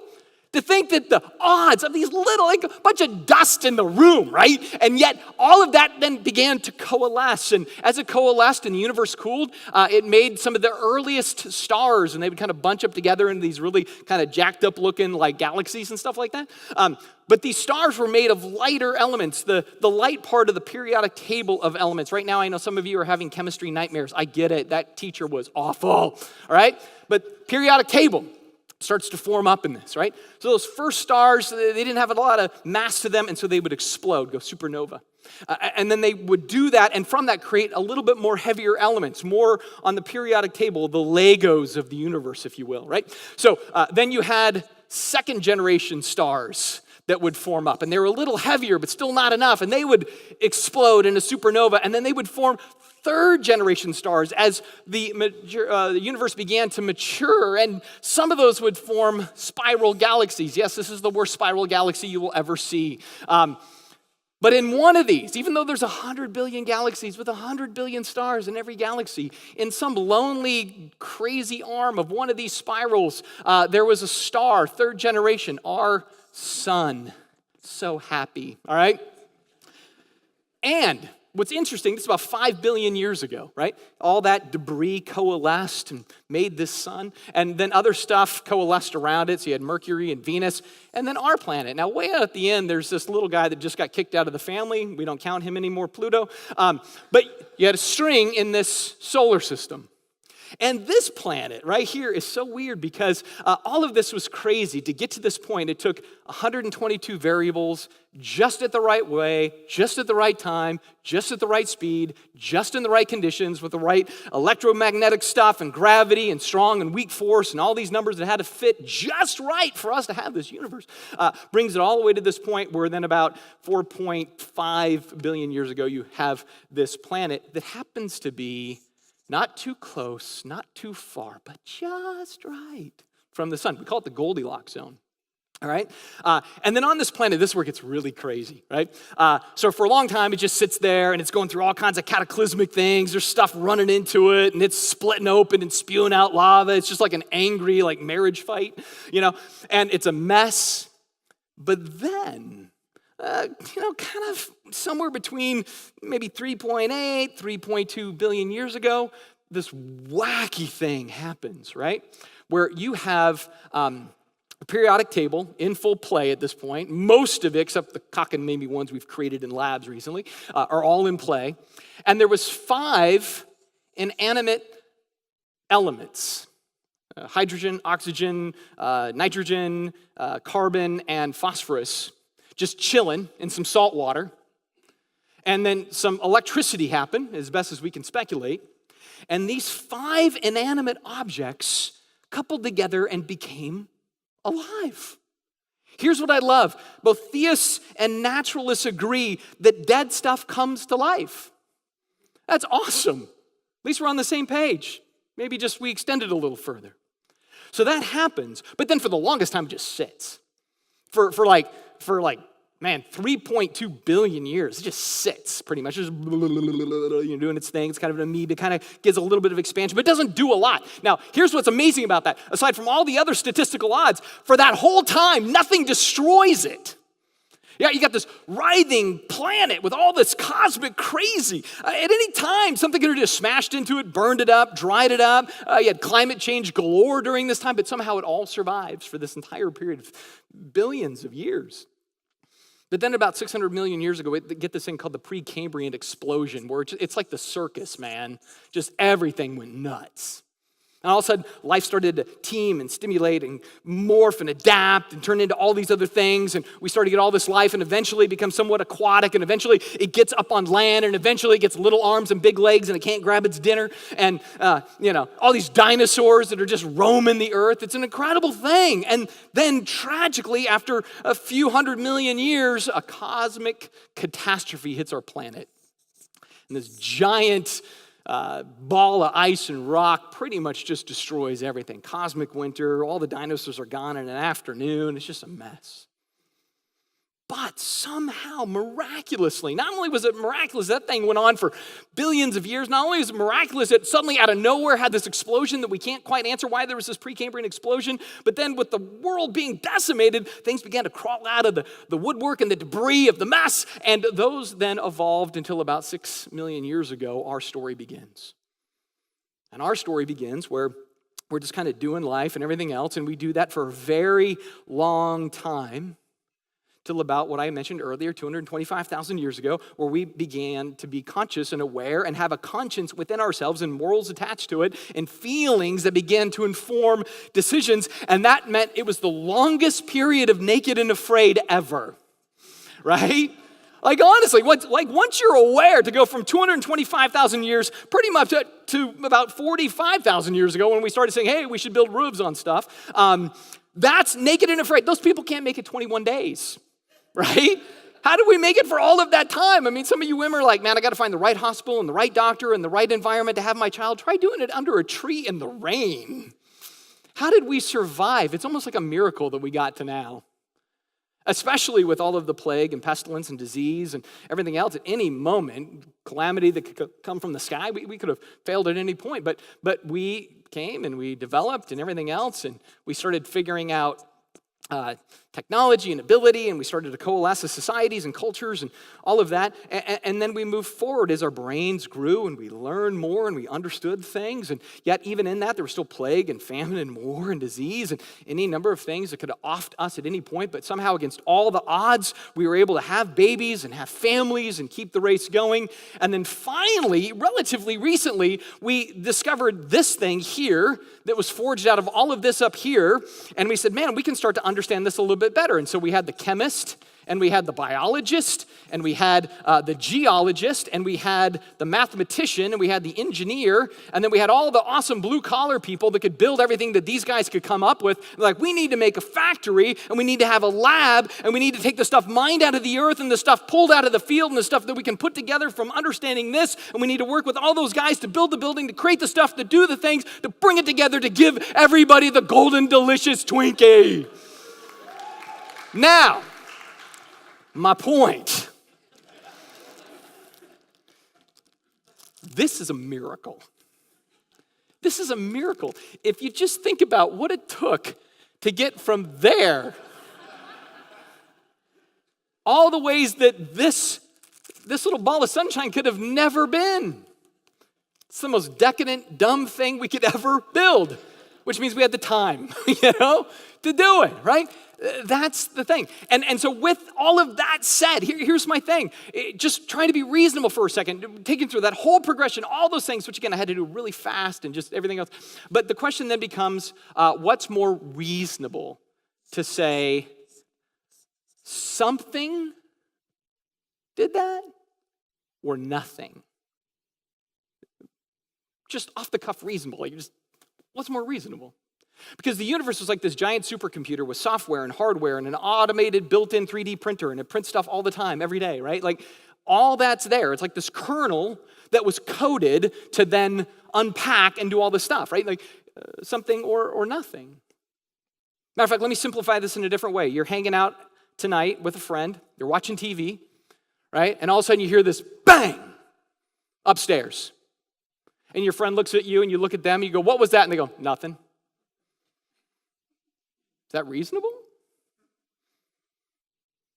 To think that the odds of these little, like a bunch of dust in the room, right? And yet all of that then began to coalesce. And as it coalesced and the universe cooled, it made some of the earliest stars, and they would kind of bunch up together into these really kind of jacked up looking like galaxies and stuff like that. But these stars were made of lighter elements, the light part of the periodic table of elements. Right now, I know some of you are having chemistry nightmares. I get it. That teacher was awful, all right? But periodic table starts to form up in this, right? So those first stars, they didn't have a lot of mass to them, and so they would explode, go supernova. And then they would do that, and from that create a little bit more heavier elements, more on the periodic table, the Legos of the universe, if you will, right? So then you had second generation stars that would form up, and they were a little heavier, but still not enough, and they would explode in a supernova, and then they would form third generation stars as the universe began to mature, and some of those would form spiral galaxies. Yes, this is the worst spiral galaxy you will ever see. But in one of these, even though there's 100 billion galaxies with 100 billion stars in every galaxy, in some lonely, crazy arm of one of these spirals, there was a star, third generation, our sun. So happy, all right? And what's interesting, this is about 5 billion years ago, right? All that debris coalesced and made this sun, and then other stuff coalesced around it, so you had Mercury and Venus, and then our planet. Now, way out at the end, there's this little guy that just got kicked out of the family. We don't count him anymore, Pluto. But you had a string in this solar system. And this planet right here is so weird because all of this was crazy. To get to this point, it took 122 variables just at the right way, just at the right time, just at the right speed, just in the right conditions with the right electromagnetic stuff and gravity and strong and weak force and all these numbers that had to fit just right for us to have this universe. Brings it all the way to this point where then about 4.5 billion years ago, you have this planet that happens to be not too close, not too far, but just right from the sun. We call it the Goldilocks zone, all right? And then on this planet, this is where it gets really crazy, right? So for a long time, it just sits there, and it's going through all kinds of cataclysmic things. There's stuff running into it, and it's splitting open and spewing out lava. It's just like an angry, marriage fight, and it's a mess. But then, kind of somewhere between maybe 3.8, 3.2 billion years ago, this wacky thing happens, right? Where you have a periodic table in full play at this point. Most of it, except the cockamamie ones we've created in labs recently, are all in play. And there was 5 inanimate elements. Hydrogen, oxygen, nitrogen, carbon, and phosphorus, just chilling in some salt water. And then some electricity happened, as best as we can speculate. And these 5 inanimate objects coupled together and became alive. Here's what I love. Both theists and naturalists agree that dead stuff comes to life. That's awesome. At least we're on the same page. Maybe just we extend it a little further. So that happens, but then for the longest time it just sits. For 3.2 billion years. It just sits pretty much, just doing its thing. It's kind of an amoeba, kind of gives a little bit of expansion, but doesn't do a lot. Now, here's what's amazing about that. Aside from all the other statistical odds, for that whole time, nothing destroys it. Yeah, you got this writhing planet with all this cosmic crazy. At any time, something could have just smashed into it, burned it up, dried it up. You had climate change galore during this time, but somehow it all survives for this entire period of billions of years. But then about 600 million years ago, we get this thing called the Precambrian explosion, where it's like the circus, man. Just everything went nuts. And all of a sudden, life started to teem and stimulate and morph and adapt and turn into all these other things. And we started to get all this life, and eventually it becomes somewhat aquatic. And eventually it gets up on land, and eventually it gets little arms and big legs, and it can't grab its dinner. And, all these dinosaurs that are just roaming the earth. It's an incredible thing. And then tragically, after a few 100 million years, a cosmic catastrophe hits our planet. And this giant ball of ice and rock pretty much just destroys everything. Cosmic winter, all the dinosaurs are gone in an afternoon. It's just a mess. But somehow, miraculously, not only was it miraculous, that thing went on for billions of years. Not only is it miraculous, it suddenly out of nowhere had this explosion that we can't quite answer why there was this Precambrian explosion. But then with the world being decimated, things began to crawl out of the woodwork and the debris of the mess. And those then evolved until about 6 million years ago, our story begins. And our story begins where we're just kind of doing life and everything else. And we do that for a very long time. Till about what I mentioned earlier, 225,000 years ago, where we began to be conscious and aware and have a conscience within ourselves and morals attached to it and feelings that began to inform decisions. And that meant it was the longest period of naked and afraid ever, right? Honestly, once you're aware, to go from 225,000 years pretty much to about 45,000 years ago when we started saying, hey, we should build roofs on stuff, that's naked and afraid. Those people can't make it 21 days. Right? How did we make it for all of that time? I mean, some of you women are like, man, I got to find the right hospital and the right doctor and the right environment to have my child. Try doing it under a tree in the rain. How did we survive? It's almost like a miracle that we got to now. Especially with all of the plague and pestilence and disease and everything else. At any moment, calamity that could come from the sky, we could have failed at any point. But we came and we developed and everything else, and we started figuring out technology and ability, and we started to coalesce as societies and cultures and all of that. And then we moved forward as our brains grew and we learned more and we understood things. And yet even in that, there was still plague and famine and war and disease and any number of things that could have offed us at any point. But somehow against all the odds, we were able to have babies and have families and keep the race going. And then finally, relatively recently, we discovered this thing here that was forged out of all of this up here. And we said, man, we can start to understand this a little bit better. And so we had the chemist, and we had the biologist, and we had the geologist, and we had the mathematician, and we had the engineer, and then we had all the awesome blue-collar people that could build everything that these guys could come up with. Like, we need to make a factory, and we need to have a lab, and we need to take the stuff mined out of the earth, and the stuff pulled out of the field, and the stuff that we can put together from understanding this, and we need to work with all those guys to build the building, to create the stuff, to do the things, to bring it together, to give everybody the golden, delicious Twinkie. Now, my point. This is a miracle. This is a miracle. If you just think about what it took to get from there, all the ways that this little ball of sunshine could have never been. It's the most decadent, dumb thing we could ever build, which means we had the time, to do it, right? That's the thing. And so with all of that said, here's my thing. Just trying to be reasonable for a second, taking through that whole progression, all those things, which again, I had to do really fast and just everything else. But the question then becomes, what's more reasonable to say something did that or nothing? Just off the cuff reasonable. Like what's more reasonable? Because the universe was like this giant supercomputer with software and hardware and an automated built-in 3D printer, and it prints stuff all the time, every day, right? Like all that's there. It's like this kernel that was coded to then unpack and do all this stuff, right? Like something or nothing. Matter of fact, let me simplify this in a different way. You're hanging out tonight with a friend, you're watching TV, right? And all of a sudden you hear this bang upstairs. And your friend looks at you and you look at them and you go, what was that? And they go, nothing. Is that reasonable?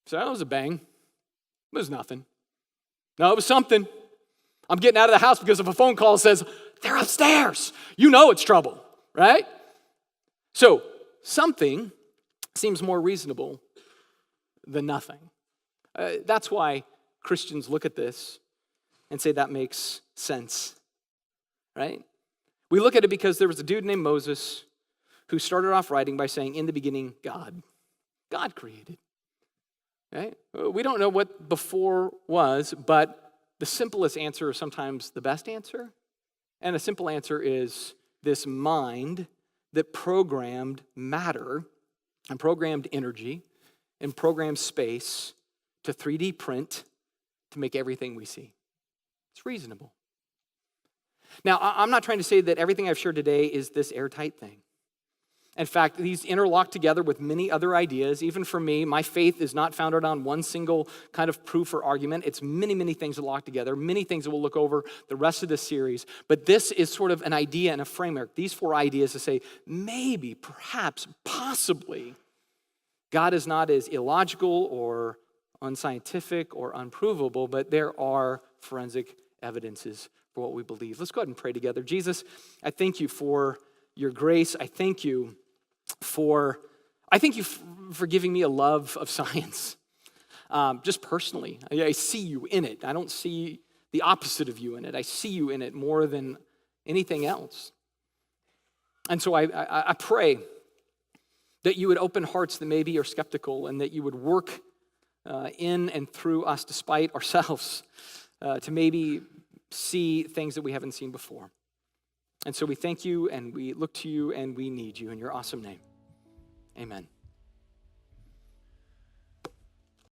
So that was a bang. It was nothing. No, it was something. I'm getting out of the house because if a phone call says, they're upstairs, you know it's trouble, right? So something seems more reasonable than nothing. That's why Christians look at this and say that makes sense, right? We look at it because there was a dude named Moses who started off writing by saying, in the beginning, God created. Right? We don't know what before was, but the simplest answer is sometimes the best answer. And a simple answer is this mind that programmed matter and programmed energy and programmed space to 3D print to make everything we see. It's reasonable. Now, I'm not trying to say that everything I've shared today is this airtight thing. In fact, these interlock together with many other ideas. Even for me, my faith is not founded on one single kind of proof or argument. It's many, many things that lock together, many things that we'll look over the rest of this series. But this is sort of an idea and a framework. These 4 ideas to say, maybe, perhaps, possibly, God is not as illogical or unscientific or unprovable, but there are forensic evidences for what we believe. Let's go ahead and pray together. Jesus, I thank you for your grace. I thank you for giving me a love of science. Just personally, I see you in it. I don't see the opposite of you in it. I see you in it more than anything else. And so I pray that you would open hearts that maybe are skeptical and that you would work in and through us despite ourselves to maybe see things that we haven't seen before. And so we thank you and we look to you and we need you in your awesome name. Amen.